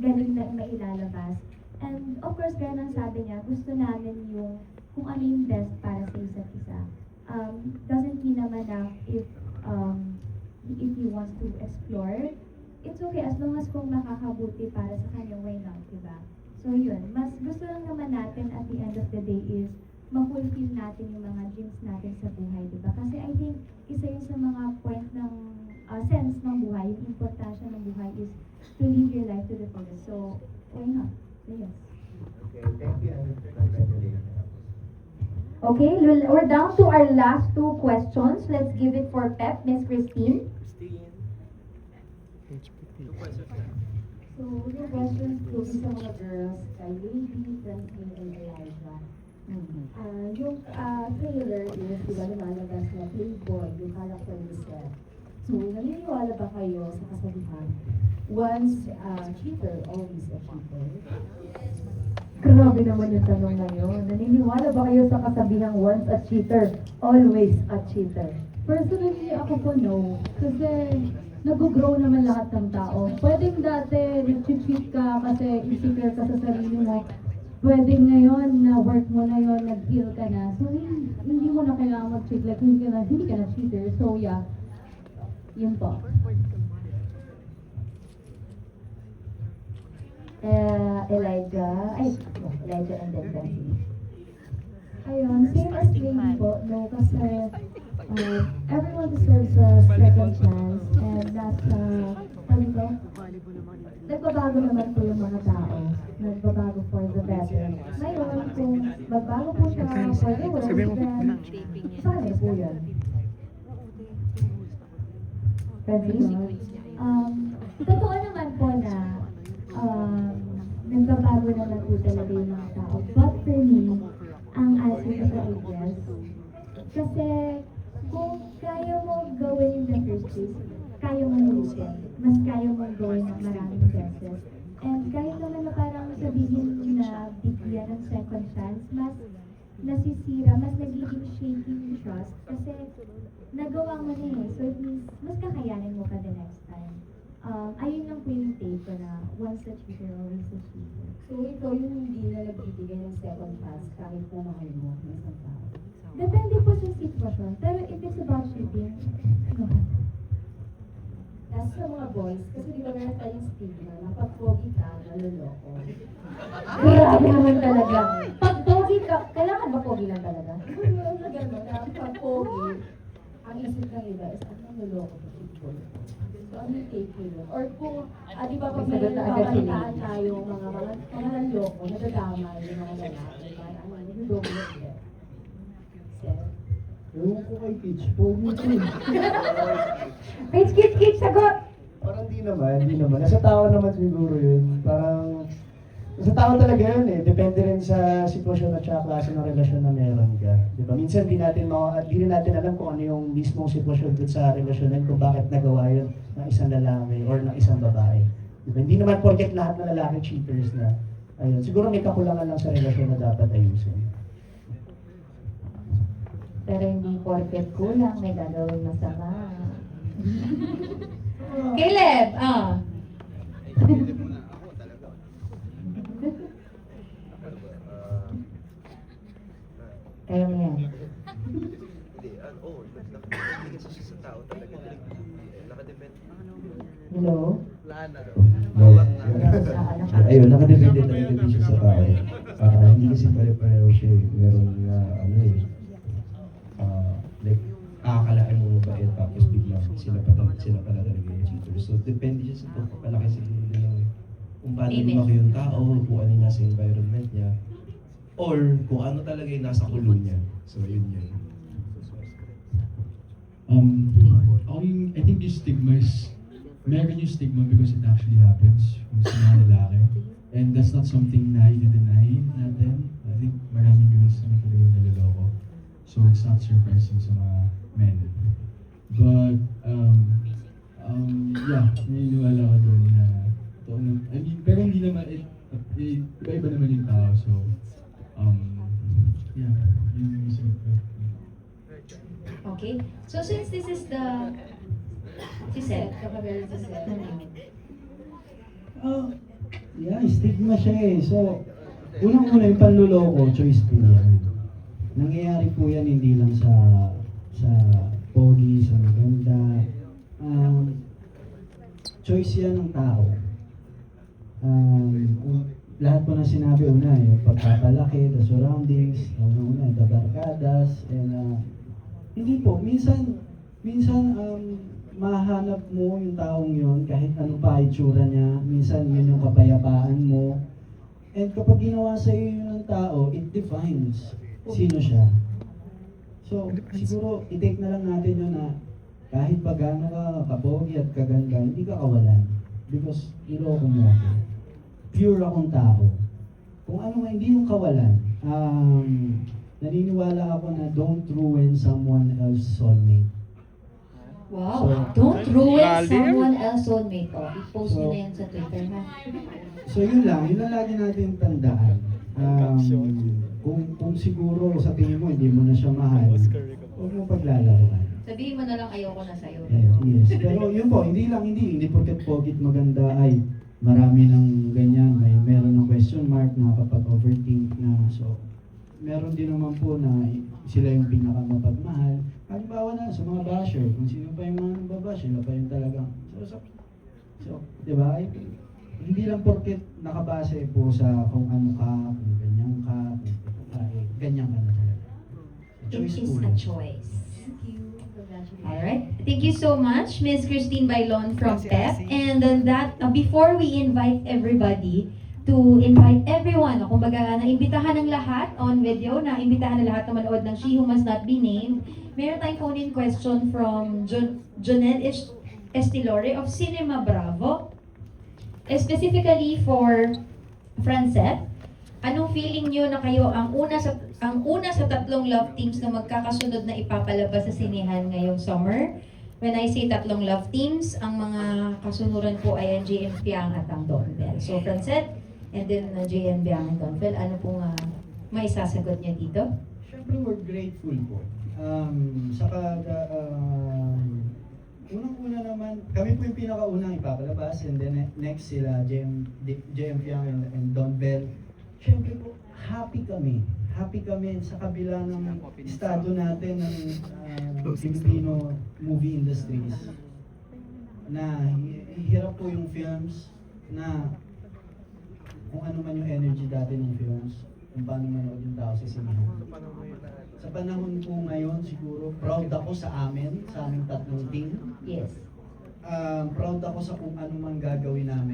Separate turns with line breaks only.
galing na mailalabas. And of course, gaya ng sabi niya, gusto namin yung kung ano yung best para sa isa't isa. Doesn't mean naman na if he wants to explore, it's okay as long as kung makakabuti para sa kanya, why not, diba? So yun, mas gusto lang naman natin at the end of the day is ma-fulfill natin yung mga dreams natin sa buhay, diba? Kasi I think isa yun sa mga point ng sense ng buhay, yung importansya ng buhay is to live your life to the fullest. So, why not? So yes.
Okay, thank you and congratulations.
Okay, we're down to our last two questions. Let's give it for Pep, Miss Christine.
So, yung questions ko sa mga girls, kay Lady, Francine, and Elijah. Yung trailer is, di ba, lumalabas na Playboy, yung character ni Seth. So, naniniwala ba kayo sa kasabihan? Once a cheater, always a cheater?
Grabe naman yung tanong na yun. Naniniwala ba kayo sa kasabihang once a cheater, always a cheater?
Personally, ako po no. Kasi nag-grow naman lahat ng tao. Pwedeng dati nag-cheat ka kasi insecure ka sa sarili mo. Pwedeng ngayon na work mo na yun, nag-heal ka na. So hindi mo na kailangan mag-cheat. Like hindi ka na cheater. So yeah, yun po.
Elijah and then Francine.
Ayun, same as Lady po, no, kasi everyone deserves a second chance and nasa, ano ko, nagbabago naman po yung mga tao, nagbabago for the better. Ngayon, kung magbago po siya for the worse, then sa kanila po yun.
Francine?
Totoo naman po na nagbabago naman po talaga yung mga tao. But for me, ang answer ko ay yes. Kasi kung kaya mo gawin in the first place, kaya mo ulitin. Mas kaya mo gawin ng maraming beses. And kahit naman na parang sabihin na bigyan ng second chance, mas nasisira, mas nagiging shaky yung trust. Kasi nagawa mo na eh. So it means, mas kakayanin mo pa the next time. Ayun lang po yung take ko na once a cheater, always a cheater.
So, ikaw yung hindi na nagbibigay ng second chance kahit na mahal mo ng isang tao.
Depende po sa sitwasyon. Pero if it's about cheating, no.
Tapos sa mga boys, kasi di ba meron tayong stigma na pag pogi ka, naloloko.
Grabe naman talaga. Pag pogi ka, kailangan ba pogi lang talaga?
Ano na gano'n, na pag pogi, ang isip ng iba is, naloloko sa people. So, ano yung take nyo? Or kung, di ba pag may napapalitaan tayo mga naloko, nadadamay yung mga lalaki, parang ano, niloloko sila. Sir?
Ewan ko kay Peach, pogi ko eh.
Kitch, sagot!
Parang di naman. Nasa tao naman siguro yun. Parang, nasa tao talaga yun eh. Depende rin sa sitwasyon at saka klase ng relasyon na meron ka. Diba? Minsan di rin natin alam kung ano yung mismong sitwasyon dun sa relasyon na yun, kung bakit nagawa yun ng isang lalaki or ng isang babae. Diba? Hindi naman porket lahat ng lalaki cheaters na. Ayun. Siguro may kakulangan lang sa relasyon na dapat ayusin.
Pero hindi porket kulang, may gagawin masama. Caleb, Kaya mo yan.
Hindi, nakadepende kasi siya sa tao talaga. Nakadepende.
Hello?
Wala na.
Ayun, nakadepende talaga din siya sa tao. Hindi kasi pare-pareho siya eh. Meron na like, akakalaan mo mabait tapos biglang sila pala talaga yung cheaters. So, depende siya sa pagpapalaki siguro nila kung paano lumaki yung tao, kung ano yung nasa environment niya, or kung ano talaga yung nasa kulo niya. So, yun.
I think yung stigma is, meron yung stigma because it actually happens sa mga lalaki. And that's not something na i-deny natin. I think maraming girls na natuloy yung naloloko. So it's not surprising sa mga men. But, yeah, naniniwala ko doon na, I mean, pero hindi naman, iba-iba naman yung tao. So, yeah, yun yung isip ko.
Okay. So since this is the... Si Seth.
Kapag si Sir.
Yeah, stigma siya eh. So, unang-una yung panluloko, choice po yan. Nangyayari po yan hindi lang sa pogi, sa maganda. Choice yan ng tao. Lahat po na sinabi una yung pagpapalaki, the surroundings, una the barkadas, and hindi po, minsan mahanap mo yung taong yun kahit ano pa itsura niya, minsan yun yung kapayapaan mo. And kapag ginawa sa iyo yun ng tao, it defines sino siya. So, siguro, i-take na lang natin yun na kahit pa gaano ka kapogi at kaganda, hindi ka kawalan. Because niloko mo ako. Pure akong tao. Kung ano nga, hindi yung kawalan. Naniniwala ako na don't ruin someone else's soulmate.
Wow,
So,
don't ruin someone else's soulmate. Oh, i-post nyo na yan sa Twitter, ha?
So yun lang lagi natin tandaan. Kung siguro sa tingin mo hindi mo na siya mahal, huwag mo paglalaruan.
Sabihin mo na lang ayoko na sa'yo.
Yes. Pero yun po, hindi porket pogit maganda ay marami ng ganyan, meron ng question mark na kapag overthink na. So meron din naman po na sila yung pinakamapagmahal. Halimbawa na sa mga basher, kung sino pa yung mga nababash, sila pa yung talagang so di ba? Hindi lang porket nakabase po sa kung ano ka, kung ganyan ka, ganyan ka na talaga.
It is
po
a
yun.
choice.
Thank you. Congratulations.
Alright. Thank you so much, Miss Christine Bailon from PEP. And then before we invite everybody, to invite everyone, kumbaga, naimbitahan ng lahat on video, naimbitahan ng lahat na manood ng She Who Must Not Be Named. Meron tayong phone-in question from Jonel Estilore of Cinema Bravo. Specifically for Francet, anong feeling nyo na kayo ang una sa tatlong love teams na magkakasunod na ipapalabas sa sinehan ngayong summer? When I say tatlong love teams, ang mga kasunuran po ay ang JM Piang at ang Don Bell. So Francet, and then JM Piang and Don Bell, ano pong maisasagot niyo dito?
Siyempre, we're grateful po. Unang-una naman, kami po yung pinakaunang ipapalabas, and then next sila, JM Piang and Don Bell. Siyempre po, happy kami. Happy kami sa kabila ng estado natin ng Filipino movie industries. Na hirap po yung films, na kung ano man yung energy dati ng films, kung paano manood yung tao sa sinihan. Sa panahon po ngayon, siguro, proud ako sa aming tatlong team.
Yes.
Proud ako sa kung ano man gagawin namin.